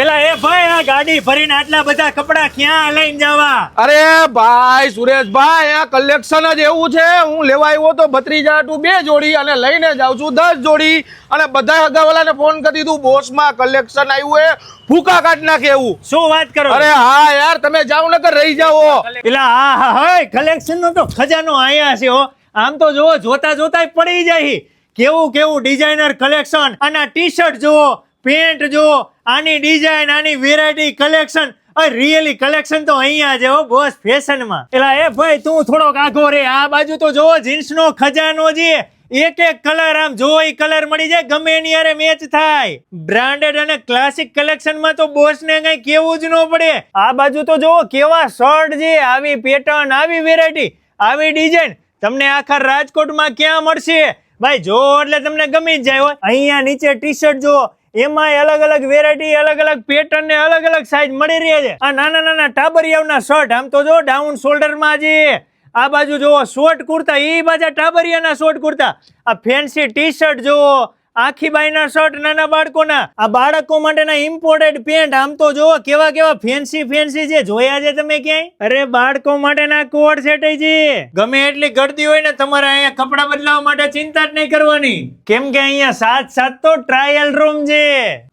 એલા એ ભાઈ આ ગાડી ભરીને આટલા બધા કપડા ક્યાં લઈને જવા? અરે ભાઈ સુરેશભાઈ, આ કલેક્શન જ એવું છે. હું લેવા આવ્યો તો ભત્રીજા ટુ 2 જોડી અને લઈને જાઉં છું 10 જોડી. અને બધા હગાવાલાને ફોન કરી દીધું, બોસમાં કલેક્શન આવ્યું હે, ભૂકા કાઢ નાખે એવું. શું વાત કરો? અરે હા યાર, તમે જાઓ નકર રહી જાઓ. એલા હા કલેક્શન નો તો ખજાનો આયા છે હો. આમ તો જોવો, જોતા જોતા પડી જાય. કેવું કેવું ડિઝાઇનર કલેક્શન. આના ટી શર્ટ જોવો, પેન્ટ જોવો, આની ડિઝાઇન, આની વેરાયટી કલેક્શન. રિયલી કલેક્શન તો અહીંયા છે હો બોસ, ફેશન માં. એલા એ ભાઈ તું થોડોક આઘો રે. આ બાજુ તો જોવો જીન્સ નો ખજાનો છે. એક કલર આમ જો એ કલર મળી જાય, ગમે એની હારે મેચ થાય. બ્રાન્ડેડ અને ક્લાસિક કલેક્શન માં તો બોસ ને કઈ કેવું જ ન પડે. આ બાજુ તો જોવો કેવા શર્ટ છે, આવી પેટર્ન, આવી વેરાયટી, આવી ડિઝાઇન તમને આખા રાજકોટમાં ક્યાં મળશે ભાઈ? જો એટલે તમને ગમી જ જાય. અહીંયા નીચે ટી શર્ટ જો, એમાં અલગ અલગ વેરાયટી, અલગ અલગ પેટર્ન ને અલગ અલગ સાઈઝ મળી રહે છે. આ નાના નાના ટાબરિયાના શર્ટ, આમ તો જો ડાઉન શોલ્ડર માં છે. આ બાજુ જોવો શોર્ટ કુર્તા, એ બાજુ ટાબરિયાના શોર્ટ કુર્તા. આ ફેન્સી ટી શર્ટ જોવો, આખી બાઈના શર્ટ નાના બાળકોના. આ બાળકો માટેના ઇમ્પોર્ટેડ પેન્ટ, આમ તો જોવો કેવા કેવા ફેન્સી ફેન્સી છે. જોયા છે તમે ક્યાંય? અરે બાળકો માટેના કોડ સેટ છે. ગમે એટલી ગળદી હોય ને, તમારે અહીંયા કપડા બદલાવવા માટે ચિંતા જ નહીં કરવાની, કેમ કે અહીંયા સાત તો ટ્રાયલ રૂમ છે.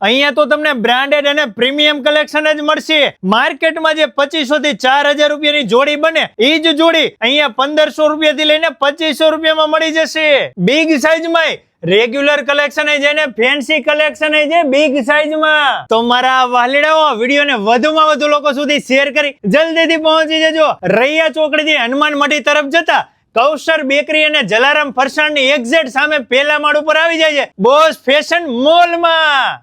અહીંયા તો તમને બ્રાન્ડેડ અને પ્રીમિયમ કલેક્શન જ મળશે. માર્કેટમાં જે 2500 થી 4000 રૂપિયાની જોડી બને, એ જ જોડી અહીંયા 1500 રૂપિયાથી લઈને 2500 રૂપિયામાં મળી જશે. બિગ સાઈઝમાં રેગ્યુલર કલેક્શન છે ને ફેન્સી કલેક્શન છે બિગ સાઈઝમાં. તો મારા વાલીડાઓ, વિડીયોને વધુમાં વધુ લોકો સુધી શેર કરી જલ્દીથી પહોંચી જજો. રૈયા ચોકડીથી હનુમાન મઢી તરફ જતા કૌશર બેકરી અને જલારામ ફરસાણની એક્ઝેક્ટ સામે પહેલા માળ ઉપર આવી જાય છે બોસ ફેશન મોલમાં.